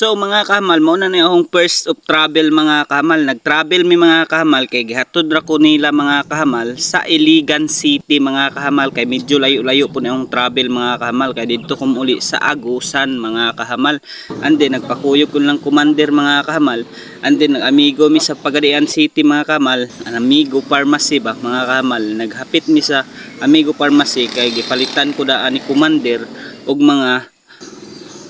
So mga kahamal, mao na ni akong first of travel mga kahamal. Nag-travel mi mga kahamal kay gihatod ra ko nila mga kahamal sa Iligan City mga kahamal, kay medyo layo-layo po na akong travel mga kahamal, kay dito ko uli sa Agusan mga kahamal. And then nagpakuyog ko lang commander mga kahamal. And then nag-amigo mi sa Pagadian City mga kahamal, an Amigo Pharmacy ba mga kahamal. Naghapit mi sa Amigo Pharmacy kay gipalitan ko daan ni commander og mga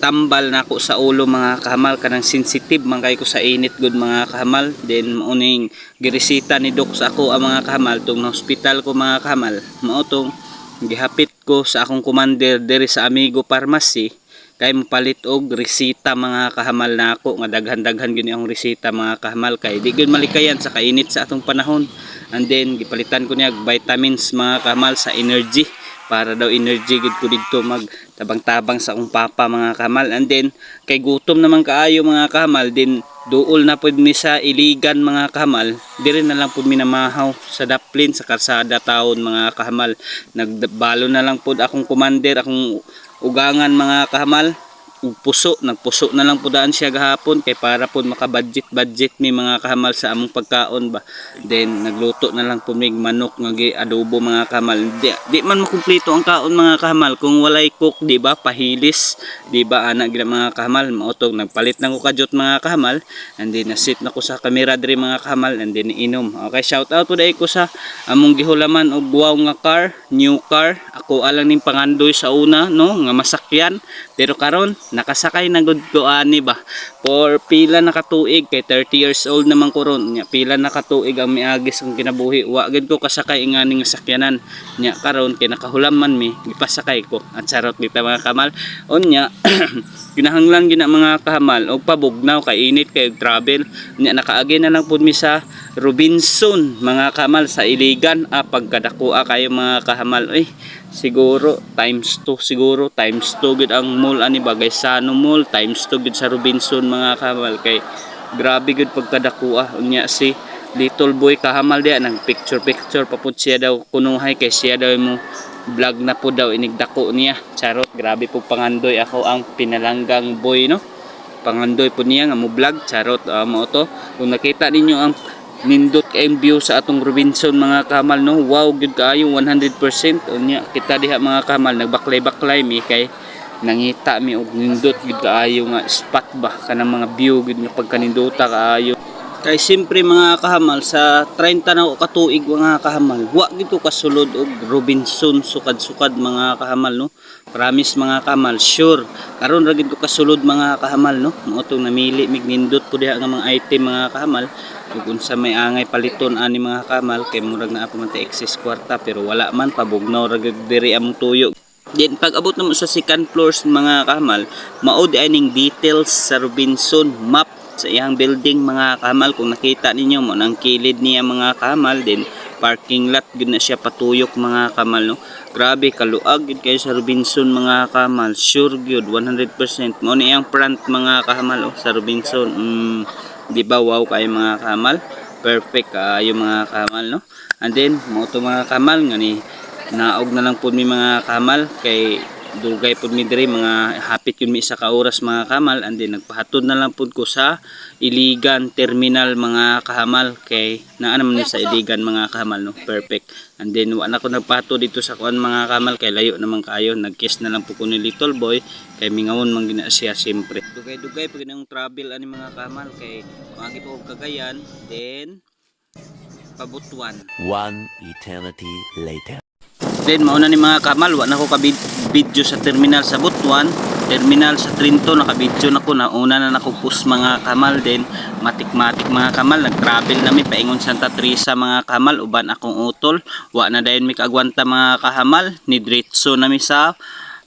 tambal na ako sa ulo mga kahamal, kanang sensitive man kay ko sa init good mga kahamal. Then mauning giresita ni Doc sa ako ang mga kahamal tung na hospital ko mga kahamal. Mao tong gihapit ko sa akong commander diri sa Amigo Pharmacy kay mapalit og resita mga kahamal na ako nga daghan-daghan gyud ang resita mga kahamal kay di gyud malikayan sa kainit sa atong panahon. And then gipalitan ko niya vitamins mga kahamal sa energy, para daw energy gid ko dito magtabang-tabang sa akong papa mga kahamal. And then kay gutom naman kaayo mga kahamal, din duol na pud mi sa Iligan mga kahamal. Dire na lang pud mi namahaw sa daplin sa karsada taon mga kahamal. Nagbalo na lang pud akong commander akong ugangan mga kahamal. Nagpuso na lang po daan siya gahapon kay para po makabudget mi mga kahamal sa among pagkaon ba. Then nagluto na lang po mig manok nga adobo mga kahamal. Di man makumpleto ang kaon mga kahamal kung walay cook, di ba? Pahilis, di ba ana gila mga kahamal. Mautog nagpalit na ko kadyot mga kahamal. And then nasit na ko sa camera diri mga kahamal, and then inom. Okay, shout out po dai ko sa among gihulaman og wow nga car, new car. Ako alang ning pangandoy sa una no nga masakyan, pero karon nakasakay na gud ko ani ba. For pila na katuig kay 30 years old naman ko ron nya, pila na katuig ang miagis kong kinabuhi, wa gid ko kasakay ingani nga sakyanan nya. Karon kay nakahulam man mi gipasakay ko at charot dito mga kahamal. Unya ginahanglan gina mga kahamal og pabugnaw kay init kay travel nya. Nakaagi na lang pud mi sa Robinson mga kahamal sa Iligan. Pagkadakua kayo mga kahamal, siguro times 2 gud ang mall ani bagay sa mall, times 2 gud sa Robinson mga kahamal, kay grabe gud pagkadakua. Unya si little boy kahamal dia nang picture pa pud siya daw kunuhay kay siya daw mo vlog na po daw inigdako niya. Charot, grabe po pangandoy ako ang pinalanggang boy no. Pangandoy po niya nga mo vlog. Charot, mo to. Kung nakita ninyo ang nindot kayong view sa atong Robinson mga kahamal no, wow gud kaayo 100%. Unya kita diha mga kahamal nagbaklay mi kay nangita mi og nindot gud kaayo nga spot ba kanang mga view gud nga pagkanindota kaayo. Kay simpre mga kahamal sa 30 na ko katuig mga kahamal, wa gid ko kasulod og Robinson sukad-sukad mga kahamal no. Promise mga kahamal, sure karon ra gid ko kasulod mga kahamal no. Mao tong namili mig nindot po diha nga mga item mga kahamal. Kung sa may angay paliton ani mga kahamal kay murag na ako man ta excess kwarta, pero wala man pabugnaw ra gid diri among tuyo. Then pag abot na mo sa second floors mga kahamal, mao di aning details sa Robinson map sa iyang building mga kahamal. Kung nakita ninyo mo nang kilid niya mga kahamal, din parking lot gud na siya patuyok mga kahamal no. Grabe kaluag gud kayo sa Robinson mga kahamal, sure gyud 100%. Mao ni iyang front mga kahamal sa Robinson. Di ba wow kayo mga kahamal, perfect kayo mga kahamal no. And then mo to mga kahamal nga ni naog na lang pud mi mga kahamal kay dugay pud mi diri mga hapit yun mi sa kauras mga kahamal. And then nagpahatod na lang pud ko sa Iligan Terminal mga kahamal kay naa naman ni sa Iligan mga kahamal no, perfect. And then wala ko nagpahatod dito sa kuan mga kahamal kay layo naman kayo. Nag-kiss na lang po ko ni little boy kay mingawon man gina siya siyempre. Dugay pag nang travel ani mga kahamal kay magi po Cagayan then Pabutuan. One eternity later. Then mauna ni mga kahamal, wa na ko ka-video sa terminal sa Butuan, terminal sa Trinto naka-video na ko, nauna na nako post mga kahamal. Then matik mga kahamal, nag-travel nami paingon Santa Teresa mga kahamal, uban akong utol, wa na dayon mi kaagwanta mga kahamal, ni diretso nami sa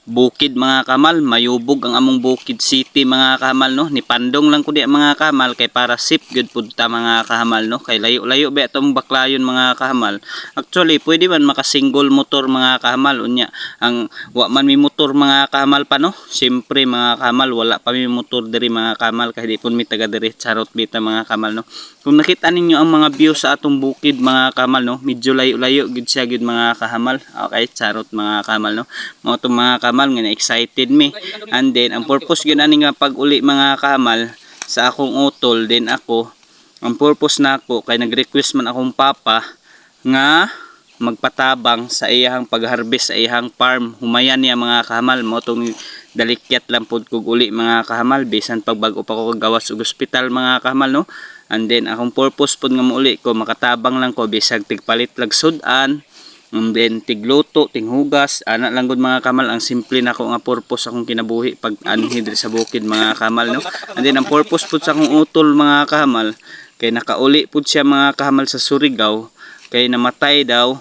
bukid mga kahamal. Mayubog ang among Bukid City mga kahamal no. Ni pandong lang ko di mga kahamal kay para safe good pud ta mga kahamal no, kay layo-layo ba itong baklayon mga kahamal. Actually pwede man maka-single motor mga kahamal. Unya ang wa man mi motor mga kahamal pa no, siyempre mga kahamal wala pa mi motor diri mga kahamal kay di pud mi taga diri. Charot bita mga kahamal no. Kung nakita ninyo ang mga view sa atong bukid mga kahamal no, medyo layo-layo gid siya gid mga kahamal. Okay, charot mga kahamal no. Mo to mga kahamal kahamal nga excited mi. And then ang purpose gyud ani nga pag-uli mga kahamal sa akong utol, din ako ang purpose nako kay nag-request man akong papa nga magpatabang sa iyang pag-harvest sa iyang farm. Humayan niya mga kahamal mo tong dalikyat lang pud kog uli mga kahamal bisan pag bag-o pa ko gawas og ospital mga kahamal no. And then akong purpose pud nga muuli ko makatabang lang ko bisag tigpalit lag sudan. And then tigluto, tinghugas, ana lang gud mga kamal ang simple nako nga purpose akong kinabuhi pag anhi diri sa bukid mga kamal no. And then ang purpose pud sa akong utol mga kamal kay nakauli pud siya mga kamal sa Surigao kay namatay daw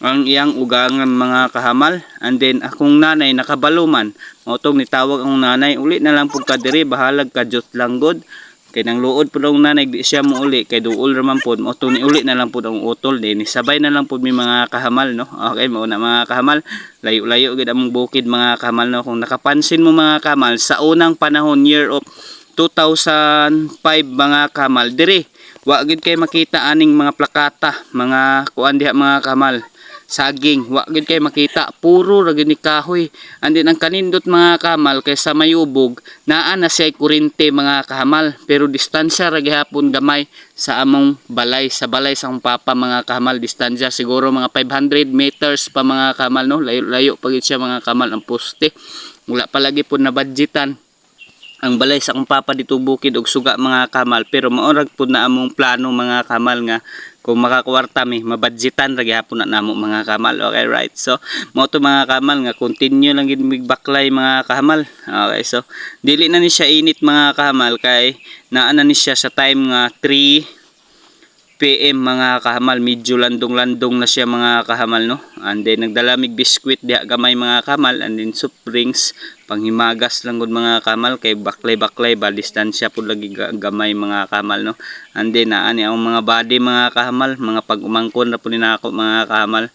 ang iyang ugangan mga kahamal. And then akong nanay nakabaluman mao tong nitawag akong nanay uli na lang pud ka diri bahalag ka jut lang gud. Kay nang luod po ang nanay di siya mo uli kay duol raman po mo ni uli na lang po ang utol din sabay na lang po mi mga kahamal no. Okay mao na mga kahamal layo-layo gid among bukid mga kahamal no. Kung nakapansin mo mga kahamal sa unang panahon year of 2005 mga kahamal diri wa gid kay makita aning mga plakata mga kuan diha mga kahamal saging wa gid kay makita puro ra gid ni kahoy. And then ang kanindot mga kahamal kay sa mayubog naa na siya kurente mga kahamal pero distansya ra gihapon gamay sa among balay sa balay sa akong papa mga kahamal. Distansya siguro mga 500 meters pa mga kahamal no. Layo pa gid siya mga kahamal ang poste. Wala pa lagi pud na budgetan ang balay sa akong papa dito bukid og suga mga kahamal pero maorag pud na among plano mga kahamal nga kung makakwarta mi mabudgetan ra gyapon na namo mga kahamal. Okay right, so mao to mga kahamal nga continue lang gid migbaklay mga kahamal. Okay, so dili na ni siya init mga kahamal kay naa na ni siya sa time nga 3 PM mga kahamal medyo landong-landong na siya mga kahamal no. And then nagdala mig biskwit diha gamay mga kahamal and then soft drinks panghimagas lang gud mga kahamal kay baklay-baklay ba distansya pud lagi gamay mga kahamal no. And then ani ang mga body mga kahamal mga pag-umangkon na pud nako mga kahamal.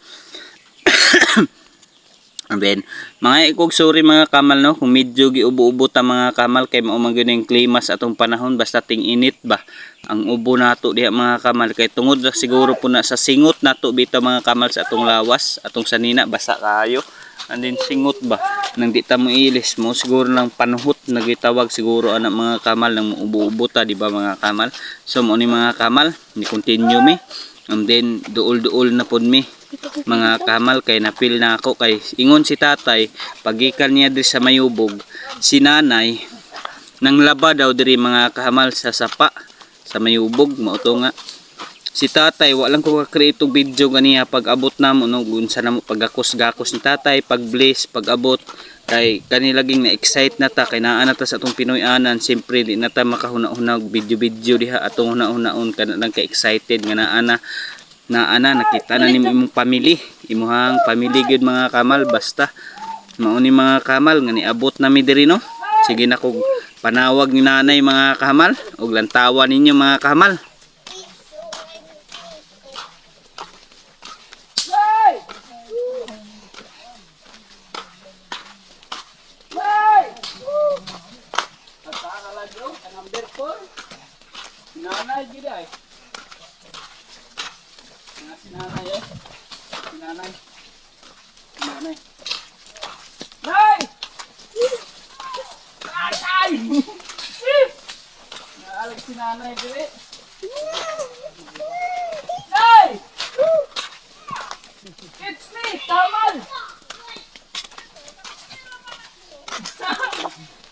And then mga ikog sorry mga kamal no kung medyo giubo-ubo ta mga kamal kay mao man gyud ang klima sa atong panahon basta ting init ba ang ubo nato diha mga kamal kay tungod ra siguro po na sa singot nato bitaw mga kamal sa atong lawas atong sanina basa kaayo. And then singot ba nang di ta mo ilis mo siguro lang panuhot nagitawag siguro anak mga kamal nang ubo-ubo ta di ba mga kamal. So mo ni mga kamal ni continue mi. And then duol-duol na pod mi mga kamal kay napil na ako kay ingon si tatay pagikan niya diri sa mayubog si nanay nang laba daw diri mga kamal sa sapa sa mayubog mao to nga si tatay walang ko ka-create og video ganiya pag abot namo no unsa namo pagakos-gakos ni tatay pag bless pag abot kay kani laging na excite na ta kay naa na ta sa atong Pinoy anan siyempre di na ta makahuna-hunag video diha atong huna-hunaon kana lang ka excited nga naa na nakita na ni imong family imuhang family gud mga kamal basta mao ni mga kamal nga niabot na mi diri no. Sige na kog panawag ni nanay mga kamal og lantawan ninyo mga kamal. Nanay gid ay Sinanay eh. Sinanay. Sinanay. Nay! Ay! Naalag sinanay dili. Nay! It's me, Tamal!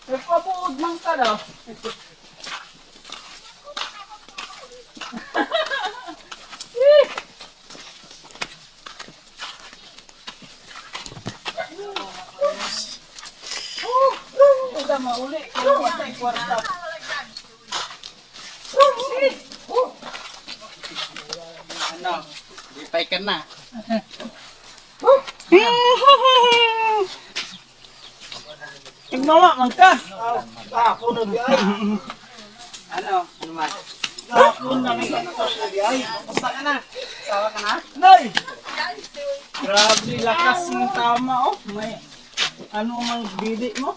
Nagpabuod lang ka daw. Mauli kung watay kwarta. Ano? Lipay ka na. Tigmawa man ka. Ako nag-ay. Ano? Naman. Ako nag-ay. Basta ka na. Sawa ka na? Nay! Grabe lakas ng tama oh. May ano mang bidi mo?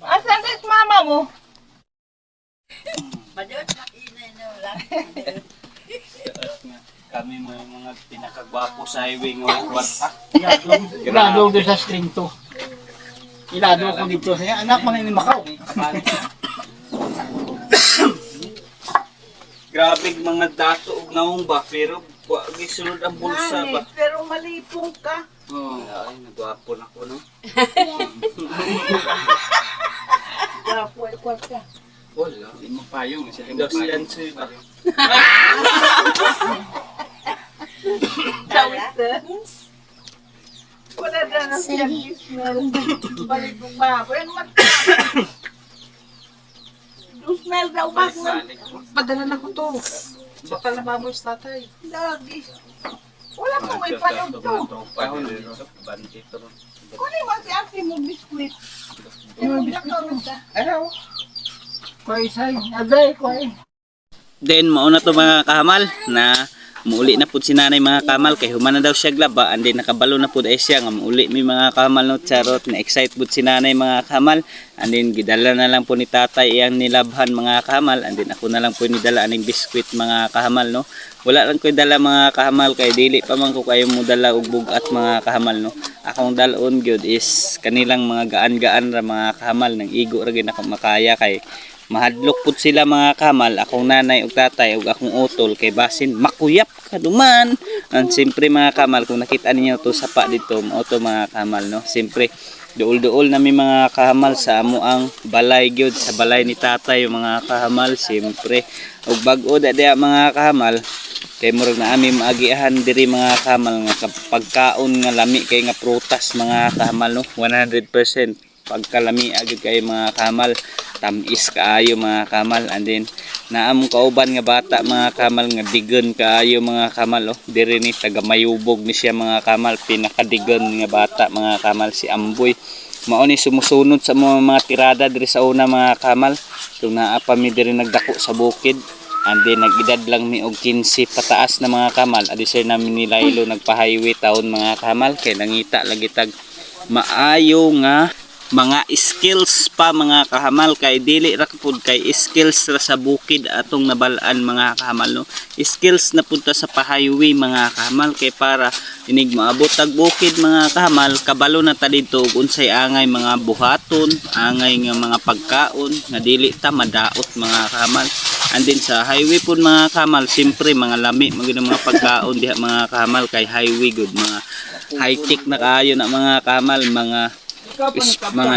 Asan is mama mo? Kami mga pinakagwapo sa highway ng kwarta. Ilado doon sa string to. Ilado ko dito. Saya anak man ni Macau. Grabe mga dato og naong ba pero wa gisulod ang bulsa ba. Pero malipong ka. Oh, ay nagwapo na ko no. Gwapo ay kwarta. Wala, Hindi mo payong. dos yan ba. Dawit. Wala na ng smell. Malipong ba? Pero smell daw ba? Padala na ko to. Baka na mamoy sa tatay. Lagi. Wala pa may panog to. Bandito. Kunin mo si Aki mo biskuit. Yung lakaw ka. Ayaw. Kuhay say. Aday, kuhay. Then mauna to mga kahamal na muuli na pud si nanay mga kahamal kay human na daw siya glaba and then nakabalo na pud ay siya nga muuli mi mga kahamal no charot na excite pud si nanay mga kahamal and then gidala na lang po ni tatay iyang nilabhan mga kahamal and then ako na lang po nidala aning biskwit mga kahamal no wala lang ko dala mga kahamal kay dili pa man ko kayo mo dala og bugat mga kahamal no akong dalon gyud is kanilang mga gaan-gaan ra mga kahamal nang igo ra gyud ako makaya kay mahadlok pud sila mga kamal akong nanay ug tatay ug akong utol kay basin makuyap kaduman and siyempre mga kamal kung nakita ninyo to sapa dito mao to mga kamal no siyempre duol-duol nami mga kamal sa amo ang balay gyud sa balay ni tatay mga kamal siyempre ug bag-o dia mga kamal kay murag na ami maagiahan diri mga kamal nga pagkaon nga lami kay nga prutas mga kamal no 100% pagkalami agad kayo mga kamal tamis kaayo mga kamal and then naamong kauban nga bata mga kamal nga digon kaayo mga kamal oh diri ni taga mayubog ni siya mga kamal pinakadigon nga bata mga kamal si Amboy mao ni sumusunod sa mga tirada diri sa una mga kamal kung naa pa mi diri nagdako sa bukid and then nag-edad lang mi og 15 pataas na mga kamal adi sir namin ni Lailo nagpa-highway taon mga kamal kay nangita lagi tag maayo nga mga skills pa mga kahamal kay dili ra pud kay skills ra sa bukid atong nabalaan mga kahamal no skills na punta sa pa-highway mga kahamal kay para inig maabot tag bukid mga kahamal kabalo na ta didto ug unsay angay mga buhaton angay nga mga pagkaon nga dili ta madaot mga kahamal and then sa highway pud mga kahamal simpre mga lami magina mga pagkaon diha mga kahamal kay highway good mga high tech na kaayo na mga kahamal mga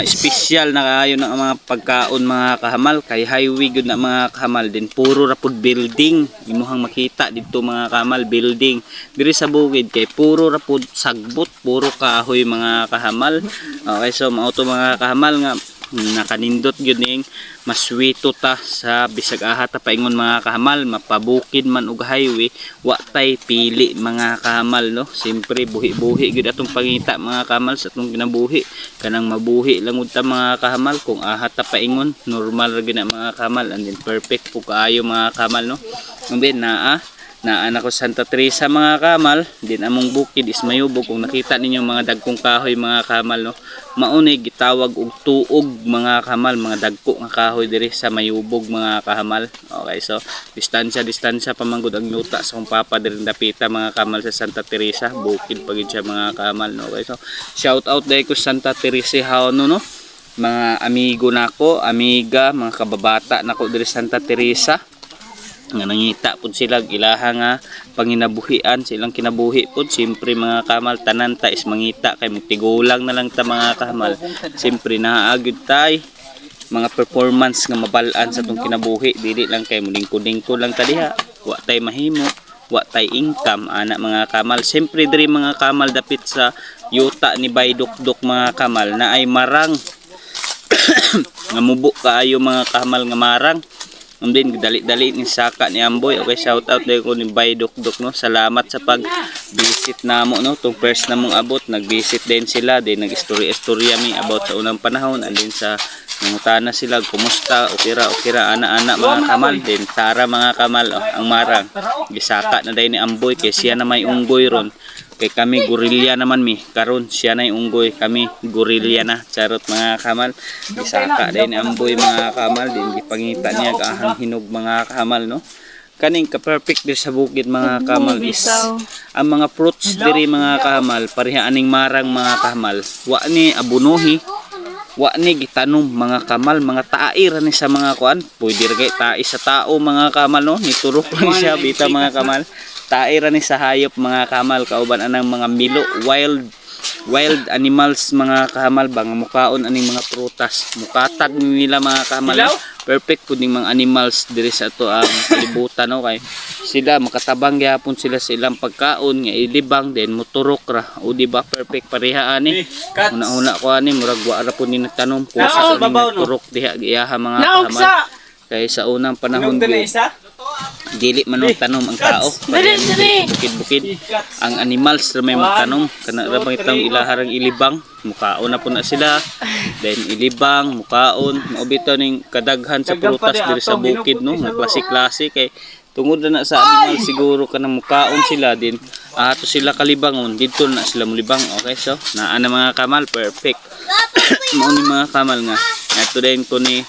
special na kaayo ng mga pagkaon mga kahamal kay highway gud na mga kahamal din puro ra pud building imuhang makita dito mga kahamal building diri sa bukid kay puro ra pud sagbot puro kahoy mga kahamal okay so mao to mga kahamal nga nakanindot gyud ning maswito ta sa bisag aha ta paingon mga kahamal mapabukid man og highway wa tay pili mga kahamal no simpre buhi-buhi gyud atong pangita mga kahamal sa atong kinabuhi kanang mabuhi lang ta mga kahamal kung aha ta paingon normal ra gyud na mga kahamal and then perfect po kaayo mga kahamal no then naa ko Santa Teresa mga kahamal din among bukid is mayubog kung nakita ninyo mga dagkong kahoy mga kahamal no maunay gitawag og tuog mga kahamal mga dagko nga kahoy diri sa mayubog mga kahamal okay so distansya pamanggod ang yuta sa kong papa diri dapita mga kahamal sa Santa Teresa bukid pagid siya mga kahamal no okay so shout out dai ko Santa Teresa haono no mga amigo nako amiga mga kababata nako diri Santa Teresa nga nangita pud sila ilaha nga panginabuhian silang kinabuhi pud siyempre mga kahamal tanan ta is mangita kay magtigulang na lang ta mga kahamal siyempre naagyud tay mga performance nga mabalaan sa tong kinabuhi dili lang kay mulingkod-lingkod lang ta diha wa tay mahimo wa tay income ana mga kahamal siyempre diri mga kahamal dapit sa yuta ni Baydukdok mga kahamal na ay marang nga mubo kaayo mga kahamal nga marang din dali-dali ni saka ni Amboy okay shout out dai ko ni Baydukdok no salamat sa pag visit namo no tong first namong abot nag-visit din sila din nag-istorya mi about sa unang panahon and din sa nangutana sila kumusta okira ana mga kamal din tara mga kamal ang marang gisaka na dai ni Amboy kay siya na may unggoy ron kay kami gorilya naman mi karon siya na unggoy kami gorilya na charot mga kamal gisaka dai ni Amboy mga kamal din gipangita niya kaahang hinog mga kamal no kaning ka perfect diri sa bukid mga kamal is ang mga fruits diri mga kamal pareha aning marang mga kamal wa ni abunuhi wa ni gitanom mga kamal mga taai ra ni sa mga kuan pwede ra kay tae sa tao mga kamal no niturok lang siya bita mga kamal tae ra ni sa hayop mga kamal kauban anang mga milo wild animals mga kamal bang mukaon aning mga prutas mukatag nila mga kamal no? Perfect pud ning mga animals diri sa ato ang kalibutan no kay sila makatabang gyapon sila sa ilang pagkaon nga ilibang then moturok ra o di ba perfect pareha ani una ko ani murag wa ra pud ni nagtanom ko sa turok diha giyaha mga kamal kay sa unang panahon dili man tanom ang tao bukid-bukid ang animals ra may magtanom kana ra bang itong ilaharang ilibang mukaon na po na sila then ilibang mukaon maubito ning kadaghan sa prutas diri sa bukid no nga klase-klase kay tungod na sa animal siguro kanang mukaon sila din ato sila kalibangon dito na sila mulibang okay so naa na mga kamal perfect mao ni mga kamal nga ato din ko ni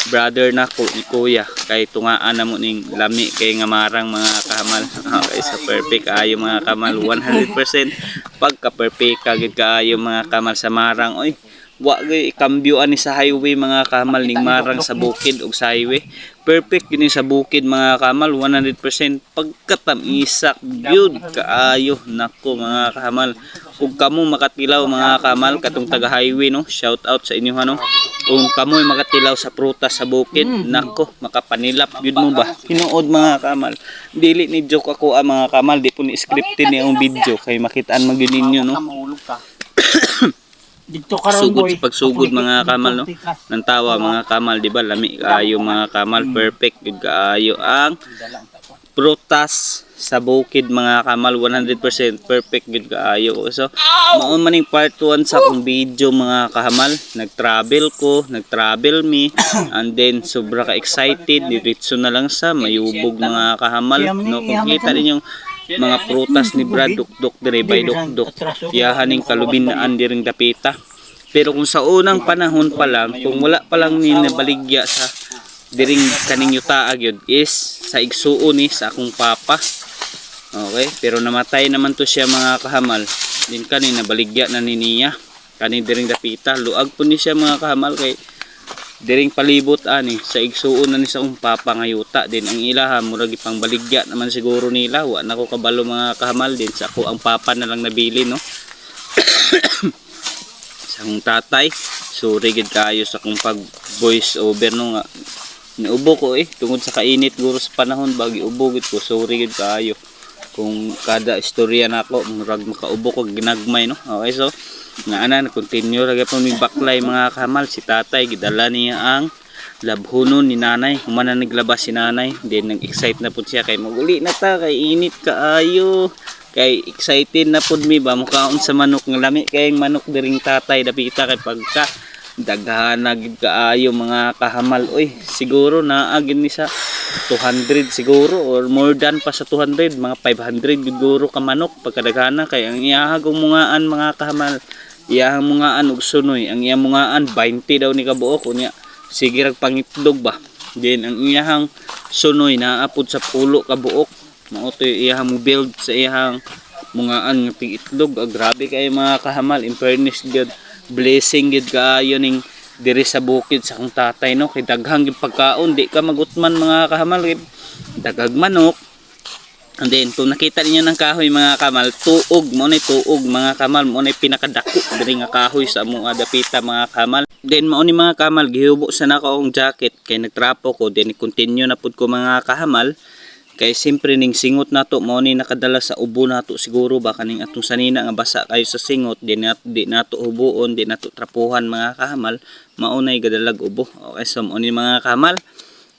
brother na ko ni kuya kay tungaan na mo ning lami kay nga marang mga kamal okay so perfect ayo mga kamal 100% pagka perfect kagid kaayo mga kamal sa marang oy wa gyud ikambyo ani sa highway mga kamal ning marang sa bukid ug sa highway perfect gini sa bukid mga kamal 100% pagkatamisak gyud kaayo nako mga kamal ug kamo makatilaw mga kamal katong taga highway no shout out sa inyo no kung kamoy makatilaw sa prutas sa bukid nako makapanilap gyud mo ba hinuod mga kamal dili ni joke ako mga kamal di po ni scripted ni ang video kay makitaan man gyud ninyo no Dito karon sugod sa pagsugod mga kamal no nang tawa mga kamal di ba lami kaayo mga kamal perfect gyud kaayo ang prutas sa bukid mga kamal 100% perfect gyud kaayo so mao man ning part 1 sa akong video mga kamal nag-travel me and then sobra ka excited diretso na lang sa mayubog mga kahamal no kung kita ninyong mga prutas ni Brad dukdok dire by dukdok yahan ning kalubinaan diring dapita pero kung sa unang panahon pa lang kung wala pa lang ni nabaligya sa diring kaning yuta gyud is sa igsuon ni sa akong papa okay pero namatay naman to siya mga kahamal din kanina baligya na ni niya kaning diring dapita luag po ni siya mga kahamal kay diring palibot ani sa igsuon na ni sa akong papa nga yuta din ang ilaha murag ipang baligya naman siguro nila wa na ko kabalo mga kahamal din sa ako ang papa na lang nabili no sa akong tatay so rigid kayo sa akong pag voice over no nga naubo ko tungod sa kainit guro sa panahon bagi ubo gid ko so rigid kayo kung kada istorya nako murag makaubo ko ginagmay no okay so nga ana continue ra gyapon mi baklay mga kamal si tatay gidala niya ang labhunon ni nanay humana naglabas si nanay then nag-excite na pud siya kay maguli na ta kay init kaayo kay excited na pud mi ba mukaon sa manok nga lami kay manok diring tatay dapita kay pagka daghan na gid kaayo mga kahamal oy siguro naa gid ni sa 200 siguro or more than pa sa 200 mga 500 siguro ka manok pagkadaghana kay ang iyahang mungaan mga kahamal iyahang mungaan og sunoy ang iyang mungaan 20 daw ni kabuok unya sige rag pangitlog ba then ang iyahang sunoy naapod sa pulo ka buok mao to iyahang build sa iyahang mungaan nga itlog grabe kay mga kahamal in fairness gid blessing gid kaayo ning diri sa bukid sa akong tatay no kay daghang gyud pagkaon di ka magutman mga kahamal daghag manok and then kung nakita niyo ng kahoy mga kamal tuog mo ni tuog mga kamal mo ni pinakadako diri nga kahoy sa among dapita mga kamal then mao ni mga kamal gihubo sa nako akong jacket kay nagtrapo ko then continue na pud ko mga kahamal kay simpre ning singot nato mao ni nakadala sa ubo nato siguro ba kaning atong sanina nga basa kayo sa singot di nato hubuon di nato trapuhan mga kahamal mao nay gadalag ubo okay so mao ni mga kahamal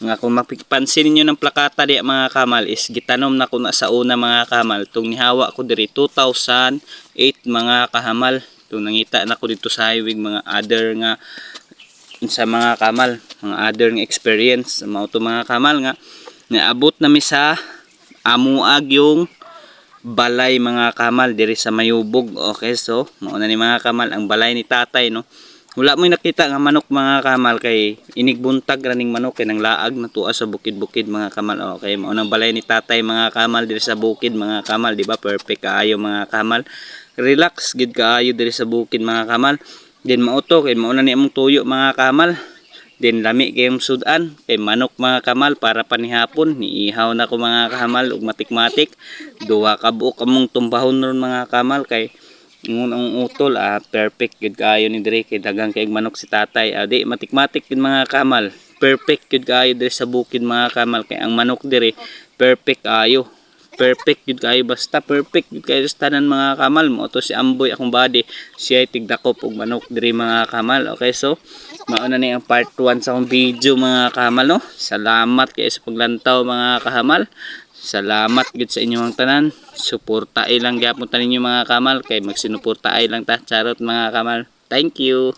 nga kung mapipansin niyo ng plakata di mga kahamal is gitanom na ko na sa una mga kahamal tung nihawa ko diri 2008 mga kahamal tung nangita na ko dito sa highway mga other nga sa mga kahamal mga other nga experience mao to mga kahamal nga naabot na mi sa amuag yung balay mga kamal diri sa Mayubog okay so mao na ni mga kamal ang balay ni tatay no Wala mo nakita nga manok mga kamal kay inigbuntag raning manok kay nang laag na tuwa sa bukid-bukid mga kamal. Okay, mao nang balay ni tatay mga kamal diri sa bukid mga kamal, di ba? Perfect kaayo mga kamal. Relax gid kaayo diri sa bukid mga kamal. Din mauto kay mao na ni among tuyo mga kamal. Din lami kayong sudan kay manok mga kamal para panihapon niihaw na ko mga kamal ug matik-matik. Duha ka buok among tumbahon ron mga kamal kay ang utol perfect gud kaayo ni dire kay dagang kay manok si tatay. Di matik-matik gid mga kamal. Perfect gud kaayo dire sa bukid mga kamal kay ang manok dire perfect kaayo. Perfect gud kaayo basta perfect gud kaayo sa tanan mga kamal. Mo to si Amboy akong body siya tigdakop og manok dire mga kamal. Okay, so mao na ni ang part 1 sa akong video mga kamal no. Salamat kay sa paglantaw mga kamal. Salamat gid sa inyong tanan. Suportaay lang gyapon ta ninyo mga kamal kay magsinuportaay lang ta. Charot mga kamal. Thank you.